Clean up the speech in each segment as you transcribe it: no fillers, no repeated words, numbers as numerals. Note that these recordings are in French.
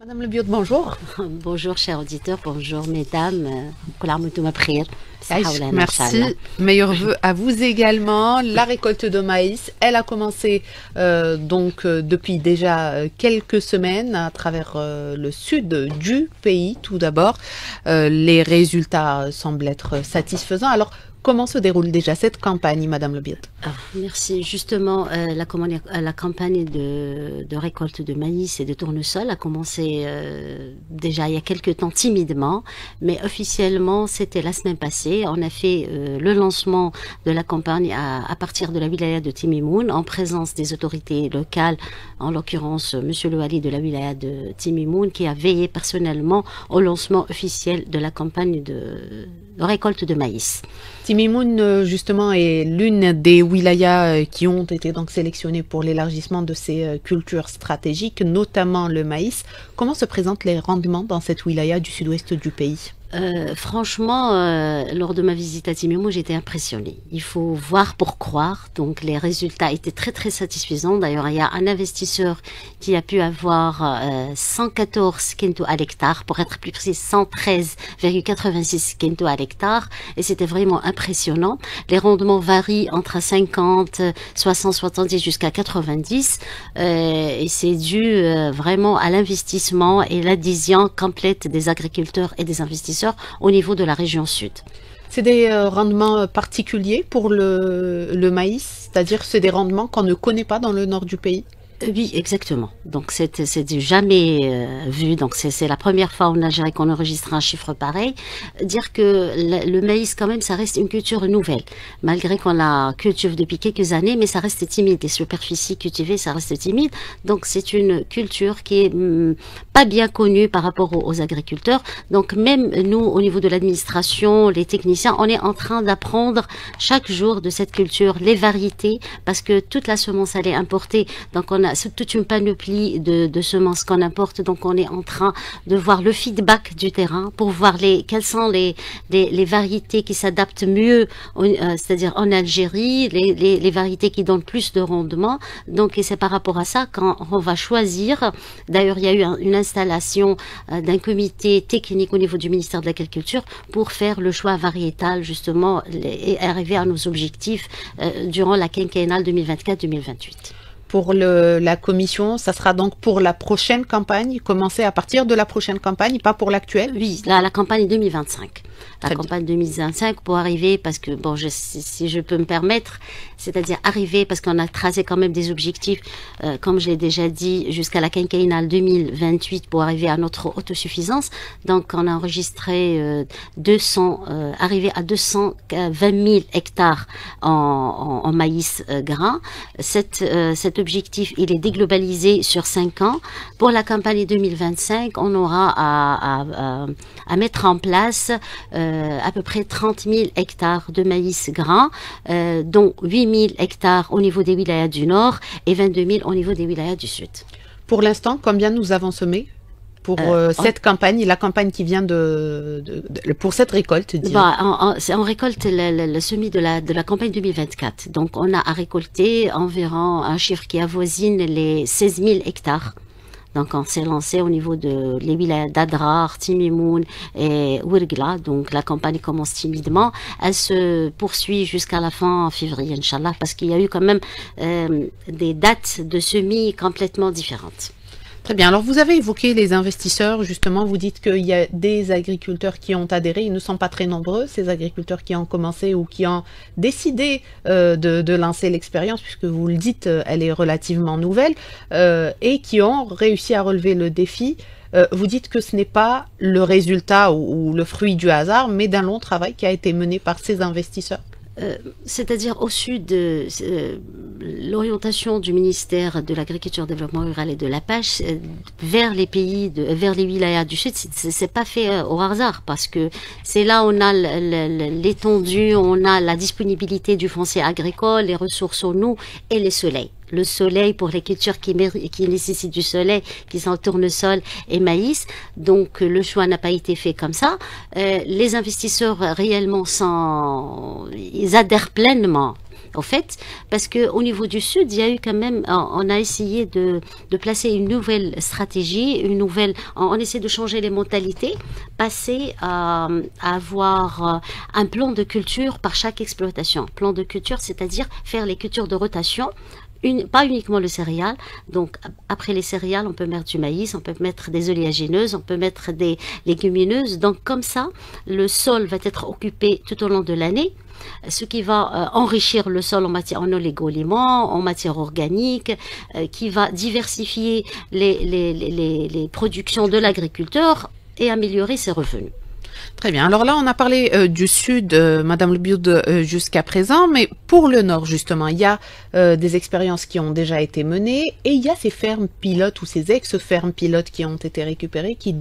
Madame Le Biot, bonjour. Bonjour chers auditeurs, bonjour mesdames. Aïch, merci. Meilleurs vœux à vous également. La récolte de maïs, elle a commencé depuis déjà quelques semaines à travers le sud du pays. Tout d'abord, les résultats semblent être satisfaisants. Alors, comment se déroule déjà cette campagne, Madame Le Biot? Merci. Justement, la campagne de récolte de maïs et de tournesol a commencé déjà il y a quelques temps timidement, mais officiellement c'était la semaine passée. On a fait le lancement de la campagne à partir de la wilaya de Timimoun en présence des autorités locales, en l'occurrence Monsieur le Wali de la wilaya de Timimoun qui a veillé personnellement au lancement officiel de la campagne de récolte de maïs. Timimoun, justement, est l'une des wilayas qui ont été donc sélectionnées pour l'élargissement de ces cultures stratégiques, notamment le maïs. Comment se présentent les rendements dans cette wilaya du sud-ouest du pays? Franchement, lors de ma visite à Timimoun, j'étais impressionnée. Il faut voir pour croire. Donc, les résultats étaient très, très satisfaisants. D'ailleurs, il y a un investisseur qui a pu avoir 114 quintaux à l'hectare, pour être plus précis, 113,86 quintaux à l'hectare. Et c'était vraiment impressionnant. Les rendements varient entre 50, 60, 70 jusqu'à 90. Et c'est dû vraiment à l'investissement et l'adhésion complète des agriculteurs et des investisseurs au niveau de la région sud. C'est des rendements particuliers pour le maïs, c'est-à-dire c'est des rendements qu'on ne connaît pas dans le nord du pays? Oui, exactement. Donc c'est du jamais vu. Donc c'est la première fois en Algérie qu'on enregistre un chiffre pareil. Dire que le maïs quand même ça reste une culture nouvelle, malgré qu'on la cultive depuis quelques années, mais ça reste timide. Les superficies cultivées ça reste timide. Donc c'est une culture qui est pas bien connue par rapport aux agriculteurs. Donc même nous au niveau de l'administration, les techniciens, on est en train d'apprendre chaque jour de cette culture, les variétés, parce que toute la semence elle est importée. Donc on a toute une panoplie de semences qu'on importe, donc on est en train de voir le feedback du terrain pour voir quelles sont les variétés qui s'adaptent mieux, c'est-à-dire en Algérie, les variétés qui donnent plus de rendement. Donc et c'est par rapport à ça quand on va choisir. D'ailleurs il y a eu une installation d'un comité technique au niveau du ministère de l'Agriculture pour faire le choix variétal justement et arriver à nos objectifs durant la quinquennale 2024-2028. Pour la commission, ça sera donc pour la prochaine campagne, commencer à partir de la prochaine campagne, pas pour l'actuelle? Oui, la campagne 2025. La campagne 2025 pour arriver, parce que, bon, si je peux me permettre, c'est-à-dire arriver, parce qu'on a tracé quand même des objectifs, comme je l'ai déjà dit, jusqu'à la quinquennale 2028 pour arriver à notre autosuffisance. Donc, on a enregistré arriver à 220 000 hectares en maïs grain. Cet objectif, il est déglobalisé sur 5 ans. Pour la campagne 2025, on aura à mettre en place à peu près 30 000 hectares de maïs grain, dont 8 000 hectares au niveau des wilayas du nord et 22 000 au niveau des wilayas du sud. Pour l'instant, combien nous avons semé pour cette campagne, la campagne qui vient pour cette récolte? On récolte le semis de la campagne 2024. Donc, on a à récolter environ un chiffre qui avoisine les 16 000 hectares. Donc, on s'est lancé au niveau de les wilayas d'Adrar, Timimoun et Ouirgla. Donc, la campagne commence timidement. Elle se poursuit jusqu'à la fin février, Inch'Allah, parce qu'il y a eu quand même des dates de semis complètement différentes. Très bien. Alors, vous avez évoqué les investisseurs, justement. Vous dites qu'il y a des agriculteurs qui ont adhéré. Ils ne sont pas très nombreux, ces agriculteurs qui ont commencé ou qui ont décidé de lancer l'expérience, puisque vous le dites, elle est relativement nouvelle, et qui ont réussi à relever le défi. Vous dites que ce n'est pas le résultat ou le fruit du hasard, mais d'un long travail qui a été mené par ces investisseurs. C'est-à-dire au sud, l'orientation du ministère de l'Agriculture, Développement Rural et de la Pêche vers les pays, vers les wilayas du sud, c'est pas fait au hasard parce que c'est là où on a l'étendue, on a la disponibilité du foncier agricole, les ressources en eau et les soleils. Le soleil pour les cultures qui nécessitent du soleil, qui sont tournesol et maïs. Donc le choix n'a pas été fait comme ça. Les investisseurs réellement ils adhèrent pleinement au fait, parce que au niveau du Sud, il y a eu quand même, on a essayé de placer une nouvelle stratégie, on essaie de changer les mentalités, passer à avoir un plan de culture par chaque exploitation. Plan de culture, c'est-à-dire faire les cultures de rotation. Pas uniquement le céréal, donc après les céréales, on peut mettre du maïs, on peut mettre des oléagineuses, on peut mettre des légumineuses. Donc comme ça, le sol va être occupé tout au long de l'année, ce qui va enrichir le sol en oligo-éléments, en matière organique, qui va diversifier les productions de l'agriculteur et améliorer ses revenus. Très bien. Alors là, on a parlé du sud, Madame Le Bioud, jusqu'à présent, mais pour le nord, justement, il y a des expériences qui ont déjà été menées et il y a ces fermes pilotes ou ces ex-fermes pilotes qui ont été récupérées, qui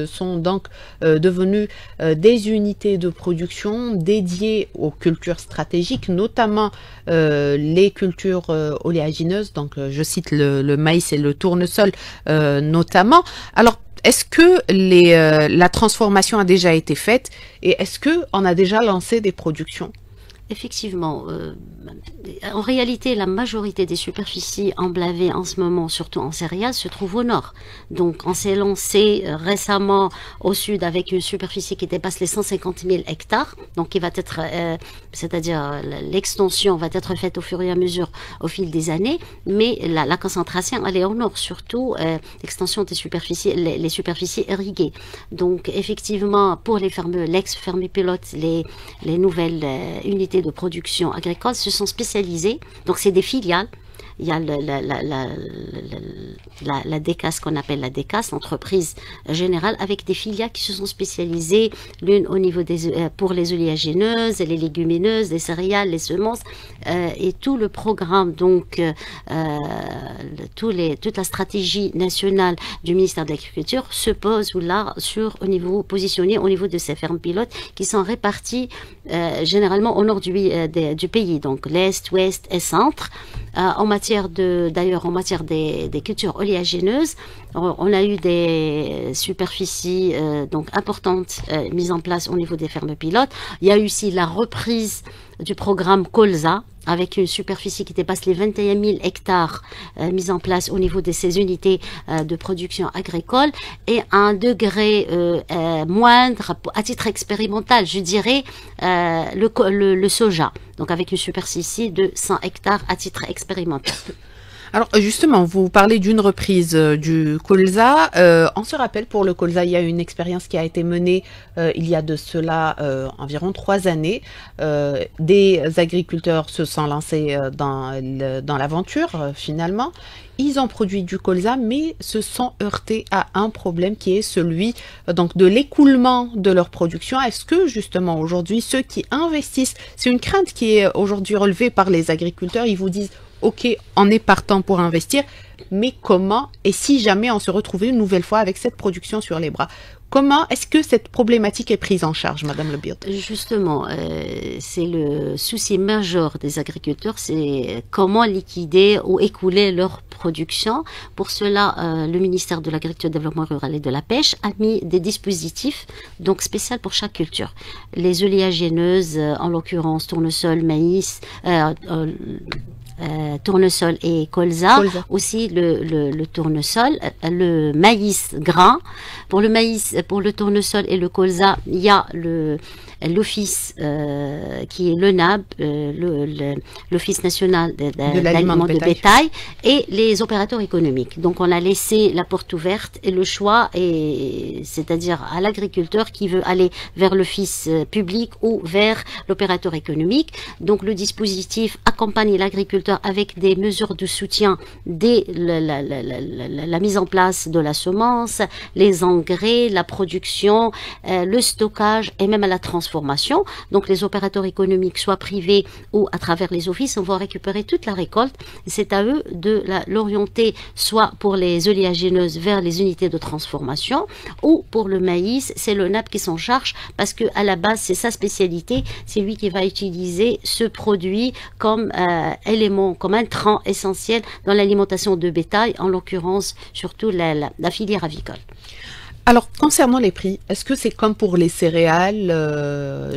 sont donc devenues des unités de production dédiées aux cultures stratégiques, notamment les cultures oléagineuses, donc je cite le maïs et le tournesol notamment. Alors, est-ce que la transformation a déjà été faite et est-ce qu'on a déjà lancé des productions? Effectivement, en réalité, la majorité des superficies emblavées en ce moment, surtout en céréales, se trouvent au nord. Donc, on s'est lancé récemment au sud avec une superficie qui dépasse les 150 000 hectares. Donc, qui va être, c'est-à-dire l'extension va être faite au fur et à mesure au fil des années. Mais la concentration, elle est au nord, surtout l'extension des superficies, les superficies irriguées. Donc, effectivement, pour les l'ex-fermes pilotes, les nouvelles unités de production agricole se sont spécialisées, donc c'est des filiales. Il y a la DECAS, qu'on appelle la DECAS, l'entreprise générale, avec des filiales qui se sont spécialisées, l'une au niveau pour les oléagineuses, les légumineuses, les céréales, les semences, et tout le programme, donc toute la stratégie nationale du ministère de l'Agriculture se pose là positionné au niveau de ces fermes pilotes qui sont réparties généralement au nord du pays, donc l'est, ouest et centre. En matière des cultures oléagineuses, on a eu des superficies donc importantes mises en place au niveau des fermes pilotes. Il y a eu aussi la reprise du programme Colza, avec une superficie qui dépasse les 21 000 hectares mise en place au niveau de ces unités de production agricole, et à un degré moindre, à titre expérimental, je dirais, le soja, donc avec une superficie de 100 hectares à titre expérimental. Alors justement, vous parlez d'une reprise du colza. On se rappelle, pour le colza, il y a une expérience qui a été menée il y a de cela environ 3 années. Des agriculteurs se sont lancés dans l'aventure finalement. Ils ont produit du colza, mais se sont heurtés à un problème qui est celui donc de l'écoulement de leur production. Est-ce que justement aujourd'hui, ceux qui investissent, c'est une crainte qui est aujourd'hui relevée par les agriculteurs, ils vous disent: ok, on est partant pour investir, mais comment, et si jamais on se retrouvait une nouvelle fois avec cette production sur les bras, comment est-ce que cette problématique est prise en charge, Madame Le Bioud? Justement, c'est le souci majeur des agriculteurs, c'est comment liquider ou écouler leur production. Pour cela, le ministère de l'Agriculture, du Développement rural et de la Pêche a mis des dispositifs donc spéciaux pour chaque culture. Les oléagineuses, en l'occurrence tournesol, maïs, tournesol et colza. Aussi le tournesol, le maïs grain. Pour le maïs, pour le tournesol et le colza, il y a l'office qui est le NAB, l'Office national de l'aliment de bétail, et les opérateurs économiques. Donc on a laissé la porte ouverte et le choix, c'est-à-dire à l'agriculteur qui veut aller vers l'office public ou vers l'opérateur économique. Donc le dispositif accompagne l'agriculteur avec des mesures de soutien dès la mise en place de la semence, les engrais, la production, le stockage et même à la transformation. Donc les opérateurs économiques, soit privés ou à travers les offices, on va récupérer toute la récolte. C'est à eux de l'orienter, soit pour les oléagineuses vers les unités de transformation, ou pour le maïs, c'est le NAP qui s'en charge, parce que à la base c'est sa spécialité, c'est lui qui va utiliser ce produit comme élément, comme intrant essentiel dans l'alimentation de bétail, en l'occurrence surtout la filière avicole. Alors, concernant les prix, est-ce que c'est comme pour les céréales,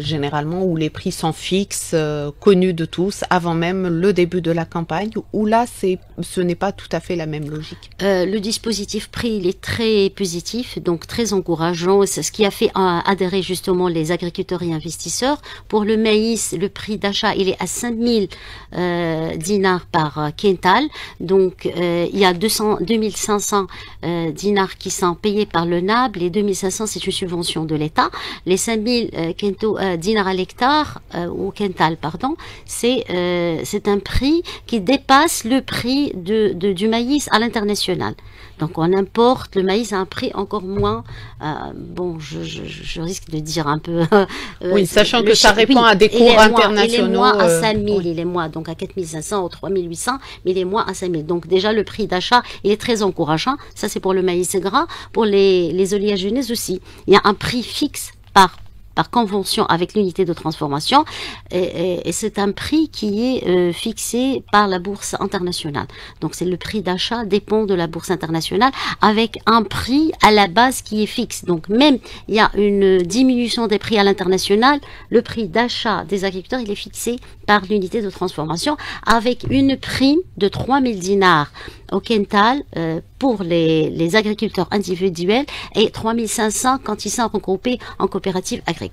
généralement, où les prix sont fixes, connus de tous, avant même le début de la campagne, ou là, ce n'est pas tout à fait la même logique? Le dispositif prix, il est très positif, donc très encourageant. C'est ce qui a fait adhérer justement les agriculteurs et investisseurs. Pour le maïs, le prix d'achat, il est à 5000 dinars par quintal. Donc, il y a 2500 dinars qui sont payés par le NAB. Les 2500, c'est une subvention de l'État. Les 5000 dinars à l'hectare, ou quintal, pardon, c'est un prix qui dépasse le prix du maïs à l'international. Donc on importe le maïs à un prix encore moins, bon, je risque de dire un peu... oui, sachant que ça répond à des cours internationaux. Il est moins à 5000, oui. Il est moins donc à 4500 ou 3800, mais il est moins à 5000. Donc déjà le prix d'achat, il est très encourageant. Ça c'est pour le maïs gras. Pour les oléagineuses aussi, il y a un prix fixe par convention avec l'unité de transformation, et c'est un prix qui est fixé par la bourse internationale. Donc c'est le prix d'achat dépend de la bourse internationale avec un prix à la base qui est fixe. Donc même il y a une diminution des prix à l'international, le prix d'achat des agriculteurs il est fixé par l'unité de transformation avec une prime de 3000 dinars au quintal pour les agriculteurs individuels et 3500 quand ils sont regroupés en coopérative agricole.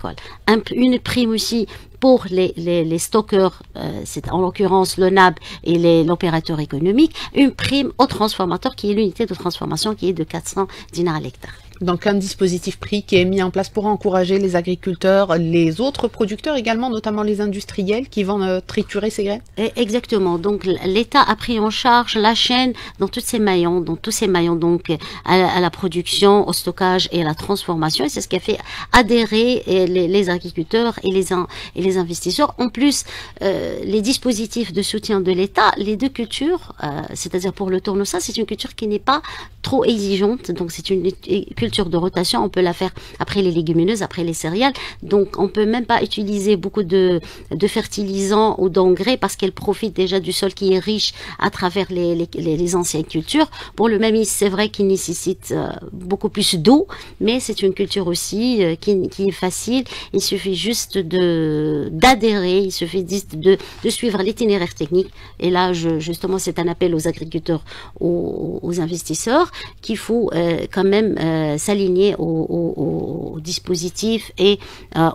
Une prime aussi pour les stockeurs, c'est en l'occurrence le NAB et l'opérateur économique, une prime au transformateur qui est l'unité de transformation qui est de 400 dinars à l'hectare. Donc un dispositif prix qui est mis en place pour encourager les agriculteurs, les autres producteurs également, notamment les industriels qui vont triturer ces graines. Exactement. Donc l'État a pris en charge la chaîne dans tous ces maillons, donc à la production, au stockage et à la transformation. Et c'est ce qui a fait adhérer les agriculteurs et les investisseurs. En plus, les dispositifs de soutien de l'État, les deux cultures, c'est-à-dire pour le tournesol, c'est une culture qui n'est pas trop exigeante. Donc c'est une culture de rotation, on peut la faire après les légumineuses, après les céréales. Donc on peut même pas utiliser beaucoup de fertilisants ou d'engrais parce qu'elle profite déjà du sol qui est riche à travers les anciennes cultures. Pour le maïs, c'est vrai qu'il nécessite beaucoup plus d'eau, mais c'est une culture aussi qui est facile. Il suffit juste d'adhérer, il suffit juste de suivre l'itinéraire technique. Et là, justement, c'est un appel aux agriculteurs, aux investisseurs, qu'il faut quand même s'aligner au dispositif et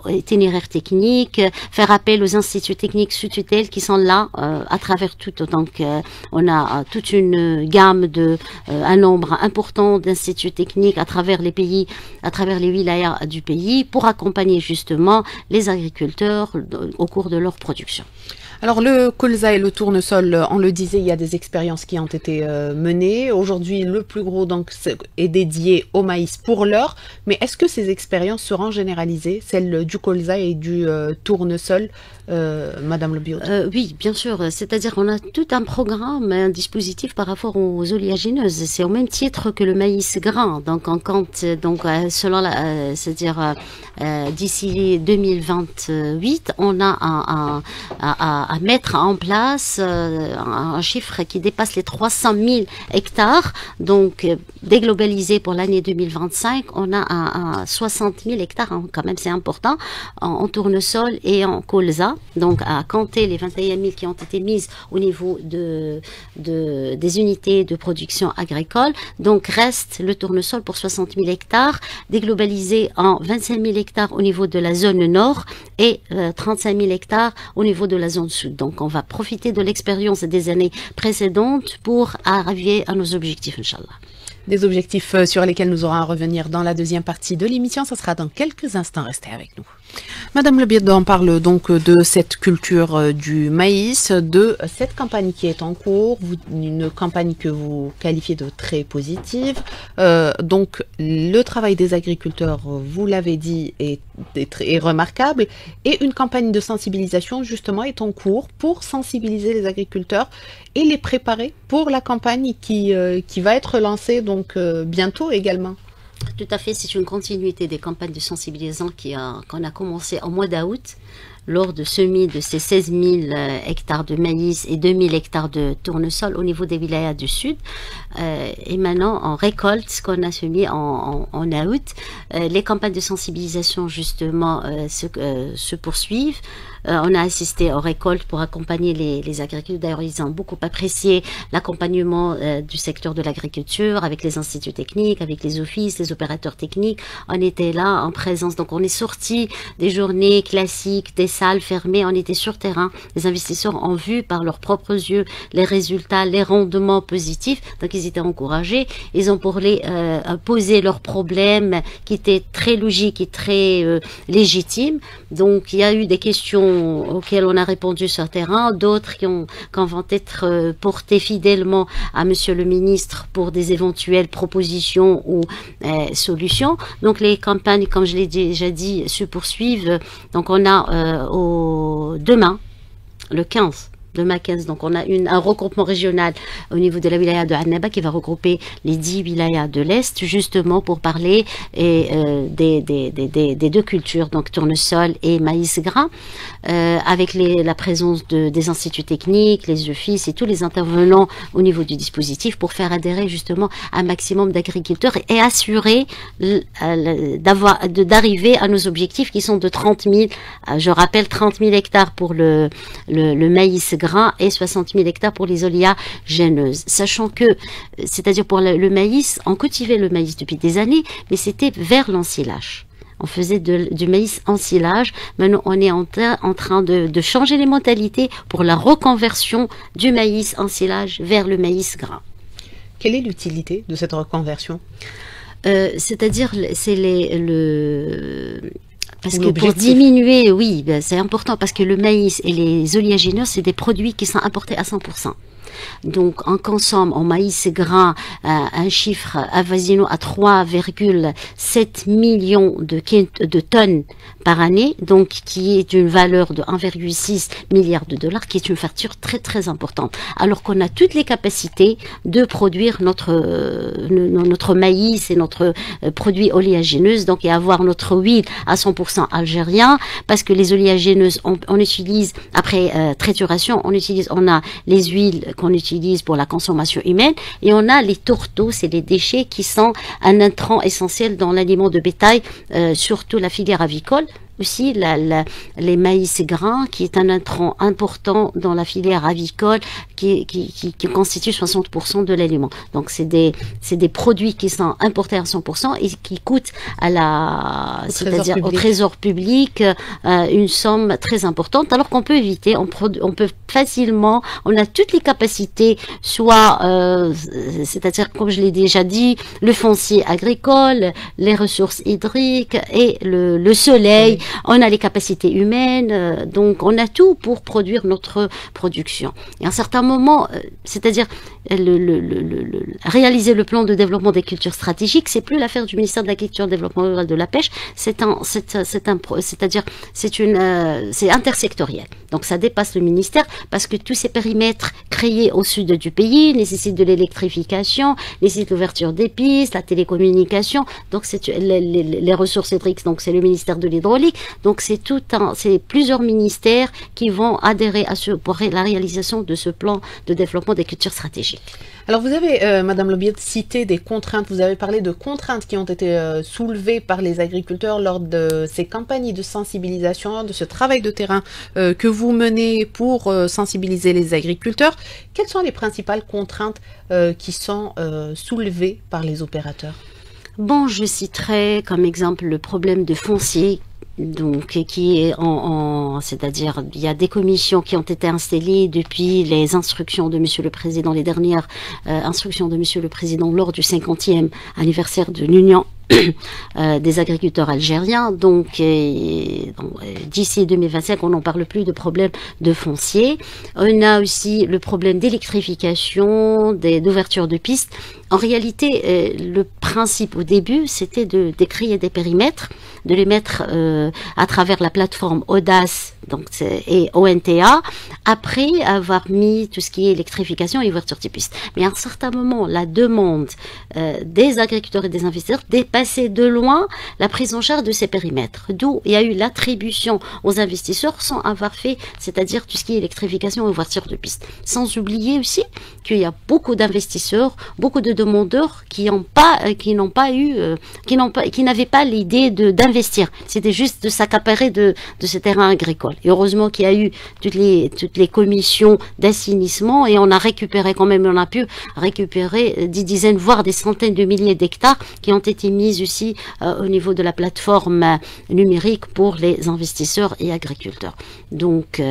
itinéraire technique, faire appel aux instituts techniques sous tutelle qui sont là à travers tout. Donc on a toute une gamme un nombre important d'instituts techniques à travers les pays, à travers les wilayas du pays pour accompagner justement les agriculteurs au cours de leur production. Alors le colza et le tournesol, on le disait, il y a des expériences qui ont été menées. Aujourd'hui, le plus gros donc est dédié au maïs pour l'heure. Mais est-ce que ces expériences seront généralisées, celles du colza et du tournesol, Madame Le Biot? Oui, bien sûr. C'est-à-dire on a tout un programme, un dispositif par rapport aux oléagineuses. C'est au même titre que le maïs grain. Donc on compte selon c'est-à-dire d'ici 2028, on a à mettre en place un chiffre qui dépasse les 300 000 hectares. Donc, déglobalisé pour l'année 2025, on a 60 000 hectares, hein, quand même c'est important, en tournesol et en colza. Donc, à compter les 21 000 qui ont été mises au niveau des unités de production agricole. Donc, reste le tournesol pour 60 000 hectares, déglobalisé en 25 000 hectares au niveau de la zone nord et 35 000 hectares au niveau de la zone sud. Donc, on va profiter de l'expérience des années précédentes pour arriver à nos objectifs, Inch'Allah. Des objectifs sur lesquels nous aurons à revenir dans la deuxième partie de l'émission. Ça sera dans quelques instants. Restez avec nous. Madame Le Biot, on parle donc de cette culture du maïs, de cette campagne qui est en cours, une campagne que vous qualifiez de très positive. Donc le travail des agriculteurs, vous l'avez dit, est remarquable, et une campagne de sensibilisation justement est en cours pour sensibiliser les agriculteurs et les préparer pour la campagne qui va être lancée donc bientôt également. Tout à fait, c'est une continuité des campagnes de sensibilisation qu'on a commencé au mois d'août. lors de semis de ces 16 000 hectares de maïs et 2 000 hectares de tournesol au niveau des wilayas du sud. Et maintenant, on récolte ce qu'on a semé en août. Les campagnes de sensibilisation, justement, se poursuivent. On a assisté aux récoltes pour accompagner les agriculteurs. D'ailleurs, ils ont beaucoup apprécié l'accompagnement du secteur de l'agriculture avec les instituts techniques, avec les offices, les opérateurs techniques. On était là en présence. Donc, on est sorti des journées classiques, des salles fermées. On était sur terrain. Les investisseurs ont vu par leurs propres yeux les résultats, les rendements positifs. Donc, ils étaient encouragés. Ils ont posé leurs problèmes qui étaient très logiques et très légitimes. Donc, il y a eu des questions auxquelles on a répondu sur le terrain, d'autres qui vont être portées fidèlement à Monsieur le ministre pour des éventuelles propositions ou solutions. Donc les campagnes, comme je l'ai déjà dit, se poursuivent. Donc on a demain, le 15. Demain 15, donc on a un regroupement régional au niveau de la wilaya de Annaba qui va regrouper les 10 wilayas de l'Est, justement pour parler des deux cultures, donc tournesol et maïs gras, avec la présence des instituts techniques, les offices et tous les intervenants au niveau du dispositif pour faire adhérer justement un maximum d'agriculteurs et assurer d'arriver à nos objectifs qui sont de 30 000, je rappelle 30 000 hectares pour le maïs gras et 60 000 hectares pour les oléagineuses. Sachant que, c'est-à-dire pour le maïs, on cultivait le maïs depuis des années, mais c'était vers l'ensilage. On faisait du maïs en silage. Maintenant, on est en train de changer les mentalités pour la reconversion du maïs en silage vers le maïs gras. Quelle est l'utilité de cette reconversion? C'est-à-dire, parce que pour diminuer, oui, ben c'est important parce que le maïs et les oléagineux, c'est des produits qui sont importés à 100%. Donc, on consomme en maïs gras un chiffre avoisinant à 3,7 millions de tonnes par année, donc qui est une valeur de 1,6 milliard de dollars, qui est une facture très très importante. Alors qu'on a toutes les capacités de produire notre maïs et notre produit oléagineuse, donc et avoir notre huile à 100% algérien, parce que les oléagineuses, on utilise après trituration, on a les huiles qu'on utilise pour la consommation humaine et on a les tourteaux, c'est les déchets qui sont un intrant essentiel dans l'aliment de bétail, surtout la filière avicole. Aussi les maïs gras qui est un intrant important dans la filière avicole qui constitue 60% de l'aliment. Donc c'est des produits qui sont importés à 100% et qui coûtent c'est-à-dire au trésor public une somme très importante, alors qu'on peut éviter, on peut facilement, on a toutes les capacités, soit c'est-à-dire comme je l'ai déjà dit, le foncier agricole, les ressources hydriques et le soleil. On a les capacités humaines, donc on a tout pour produire notre production. Et à un certain moment, c'est-à-dire réaliser le plan de développement des cultures stratégiques, c'est plus l'affaire du ministère de l'Agriculture, Développement rural de la Pêche, c'est intersectoriel. Donc ça dépasse le ministère parce que tous ces périmètres créés au sud du pays nécessitent de l'électrification, nécessitent l'ouverture des pistes, la télécommunication. Donc c'est les ressources hydriques, donc c'est le ministère de l'hydraulique. Donc c'est plusieurs ministères qui vont adhérer pour la réalisation de ce plan de développement des cultures stratégiques. Alors vous avez, Madame Lobiet, cité des contraintes, vous avez parlé de contraintes qui ont été soulevées par les agriculteurs lors de ces campagnes de sensibilisation, de ce travail de terrain que vous menez pour sensibiliser les agriculteurs. Quelles sont les principales contraintes qui sont soulevées par les opérateurs? Bon, je citerai comme exemple le problème de foncier. Donc, qui est c'est-à-dire, il y a des commissions qui ont été installées depuis les instructions de Monsieur le Président, les dernières instructions de Monsieur le Président lors du 50e anniversaire de l'Union des agriculteurs algériens. Donc, d'ici 2025, on n'en parle plus de problème de foncier. On a aussi le problème d'électrification, d'ouverture de pistes. En réalité, le principe au début, c'était de créer des périmètres, de les mettre à travers la plateforme Audace donc et ONTA, après avoir mis tout ce qui est électrification et ouverture des pistes. Mais à un certain moment, la demande des agriculteurs et des investisseurs dépassait de loin la prise en charge de ces périmètres. D'où il y a eu l'attribution aux investisseurs sans avoir fait, c'est-à-dire tout ce qui est électrification et ouverture de pistes. Sans oublier aussi qu'il y a beaucoup d'investisseurs, beaucoup de demandeurs qui n'avaient pas l'idée d'investir. C'était juste de s'accaparer de ces terrains agricoles. Et heureusement qu'il y a eu toutes les commissions d'assainissement et on a pu récupérer des dizaines, voire des centaines de milliers d'hectares qui ont été mises aussi au niveau de la plateforme numérique pour les investisseurs et agriculteurs. Donc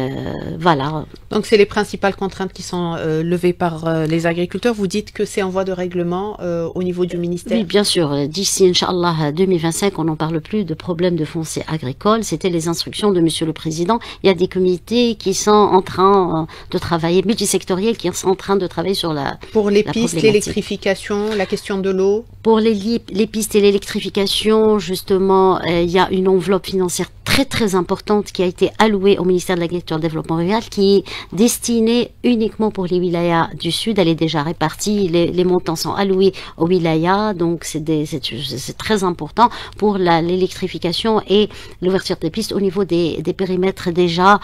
voilà. Donc c'est les principales contraintes qui sont levées par les agriculteurs. Vous dites que c'est en voie de règlement au niveau du ministère? Oui, bien sûr. D'ici, Inch'Allah, 2025, on n'en parle plus de problème de foncier agricole. C'était les instructions de Monsieur le Président. Il y a des comités qui sont en train de travailler, multisectoriels, qui sont en train de travailler sur pour les pistes, l'électrification, la question de l'eau. Pour les pistes et l'électrification, justement, il y a une enveloppe financière très très importante qui a été allouée au ministère de l'Agriculture et du Développement rural, qui est destinée uniquement pour les wilayas du Sud. Elle est déjà répartie, les montants sont alloués aux wilayas, donc c'est très important pour l'électrification et l'ouverture des pistes au niveau des périmètres déjà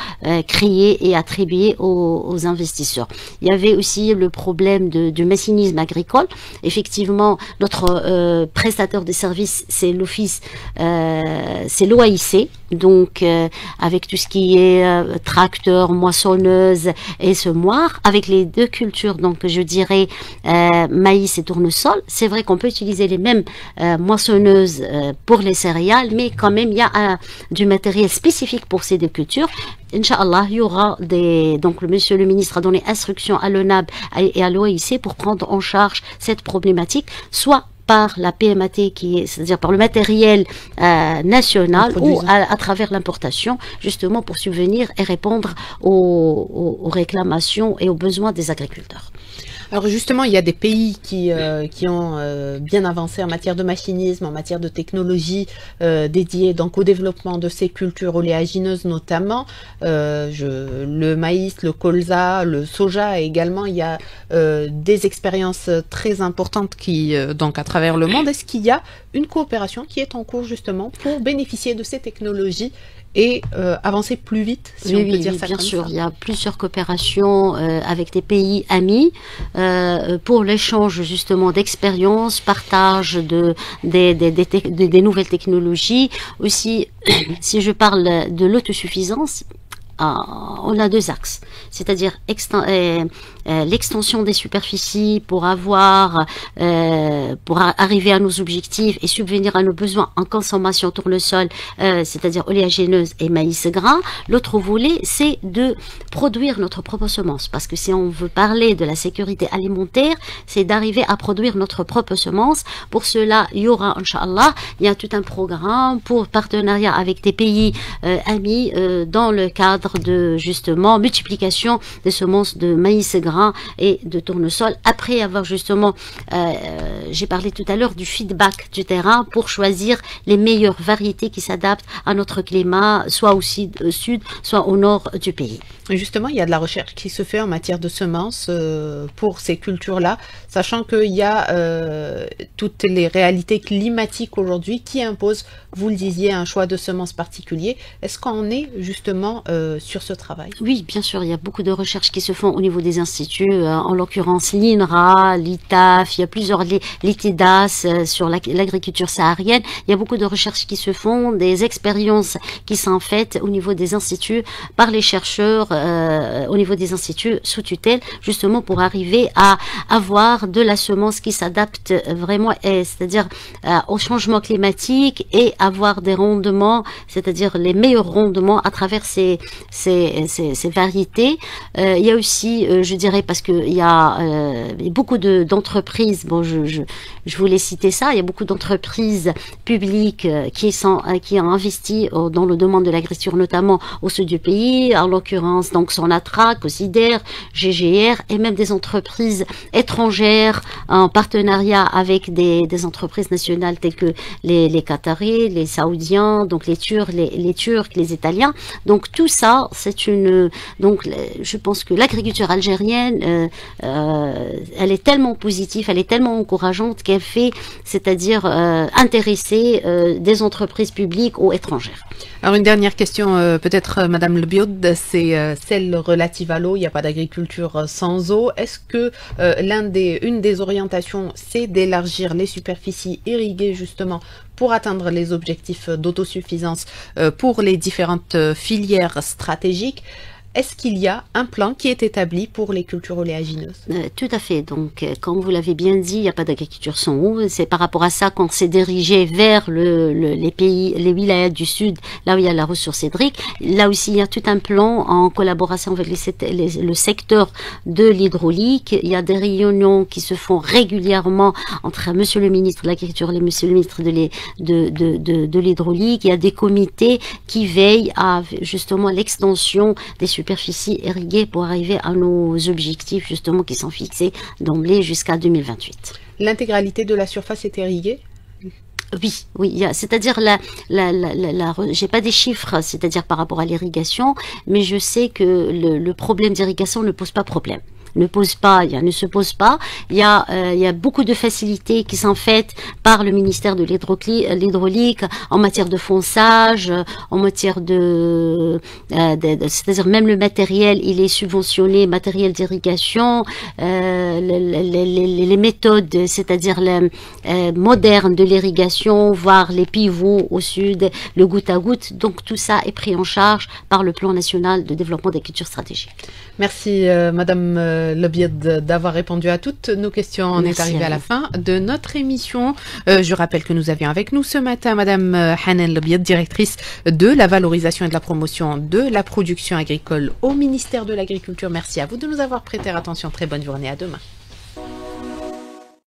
créés et attribués aux investisseurs. Il y avait aussi le problème du machinisme agricole. Effectivement, notre prestataire de services, c'est l'office, c'est l'OAIC, donc avec tout ce qui est tracteur, moissonneuse et semoir, avec les deux cultures, donc je dirais maïs et tournesol. C'est vrai qu'on peut utiliser les mêmes moissonneuses pour les céréales, mais quand même il y a du matériel spécifique pour ces deux cultures. Inch'Allah, il y aura donc monsieur le ministre a donné instruction à l'ONAB et à l'OAIC pour prendre en charge cette problématique, soit par la PMAT, c'est-à-dire par le matériel national, ou à travers l'importation, justement pour subvenir et répondre aux réclamations et aux besoins des agriculteurs. Alors justement, il y a des pays qui ont bien avancé en matière de machinisme, en matière de technologie dédiée donc au développement de ces cultures oléagineuses notamment. Le maïs, le colza, le soja également. Il y a des expériences très importantes donc à travers le monde. Est-ce qu'il y a une coopération qui est en cours justement pour bénéficier de ces technologies et avancer plus vite, si on peut dire ça comme ça? Bien sûr, il y a plusieurs coopérations avec des pays amis pour l'échange justement d'expériences, partage des nouvelles technologies. Aussi, si je parle de l'autosuffisance, on a deux axes, c'est-à-dire l'extension des superficies pour arriver à nos objectifs et subvenir à nos besoins en consommation tournesol, c'est-à-dire oléagineuse et maïs gras. L'autre volet, c'est de produire notre propre semence, parce que si on veut parler de la sécurité alimentaire, c'est d'arriver à produire notre propre semence. Pour cela, il y aura, Inch'Allah, il y a tout un programme pour partenariat avec des pays amis dans le cadre de justement multiplication des semences de maïs gras et de tournesol, après avoir justement j'ai parlé tout à l'heure du feedback du terrain pour choisir les meilleures variétés qui s'adaptent à notre climat, soit au sud, soit au nord du pays. Justement, il y a de la recherche qui se fait en matière de semences pour ces cultures-là, sachant qu'il y a toutes les réalités climatiques aujourd'hui qui imposent, vous le disiez, un choix de semences particulier. Est-ce qu'on est justement sur ce travail? Oui, bien sûr, il y a beaucoup de recherches qui se font au niveau des instituts, en l'occurrence l'INRA, l'ITAF, il y a plusieurs, l'ITIDAS sur l'agriculture saharienne. Il y a beaucoup de recherches qui se font, des expériences qui sont faites au niveau des instituts par les chercheurs, au niveau des instituts sous tutelle, justement pour arriver à avoir de la semence qui s'adapte vraiment, c'est-à-dire au changement climatique, et avoir des rendements, c'est-à-dire les meilleurs rendements à travers ces variétés. Il y a aussi, je dirais, parce que il y a beaucoup d'entreprises, bon, je voulais citer ça, il y a beaucoup d'entreprises publiques qui ont investi dans le domaine de l'agriculture, notamment au sud du pays, en l'occurrence donc Sonatrach, Cosider, GGR, et même des entreprises étrangères en partenariat avec des entreprises nationales telles que les Qataris, les Saoudiens, donc les Turcs, les Italiens. Donc tout ça ça, c'est une... Donc, je pense que l'agriculture algérienne, elle est tellement positive, elle est tellement encourageante qu'elle fait, c'est-à-dire intéresser des entreprises publiques ou étrangères. Alors une dernière question, peut-être Madame Le Biod, c'est celle relative à l'eau. Il n'y a pas d'agriculture sans eau. Est-ce que une des orientations, c'est d'élargir les superficies irriguées justement pour atteindre les objectifs d'autosuffisance pour les différentes filières stratégiques? Est-ce qu'il y a un plan qui est établi pour les cultures oléagineuses? Tout à fait. Donc, comme vous l'avez bien dit, il n'y a pas d'agriculture sans eau. C'est par rapport à ça qu'on s'est dirigé vers les pays, les wilayas du sud, là où il y a la ressource hydrique. Là aussi, il y a tout un plan en collaboration avec le secteur de l'hydraulique. Il y a des réunions qui se font régulièrement entre Monsieur le ministre de l'Agriculture et Monsieur le ministre de l'hydraulique. Il y a des comités qui veillent à justement l'extension des superficie irriguée pour arriver à nos objectifs justement qui sont fixés d'emblée jusqu'à 2028. L'intégralité de la surface est irriguée? Oui, c'est-à-dire j'ai pas des chiffres, c'est-à-dire par rapport à l'irrigation, mais je sais que le problème d'irrigation ne pose pas problème. Ne se pose pas. Il y a beaucoup de facilités qui sont faites par le ministère de l'hydraulique en matière de fonçage, en matière c'est-à-dire même le matériel, il est subventionné, matériel d'irrigation, les méthodes, c'est-à-dire modernes de l'irrigation, voire les pivots au sud, le goutte à goutte. Donc tout ça est pris en charge par le plan national de développement des cultures stratégiques. Merci Madame Le Biod d'avoir répondu à toutes nos questions. On est arrivé à la fin de notre émission. Je rappelle que nous avions avec nous ce matin Madame Hanan Le Biod, directrice de la valorisation et de la promotion de la production agricole au ministère de l'Agriculture. Merci à vous de nous avoir prêté attention. Très bonne journée. À demain.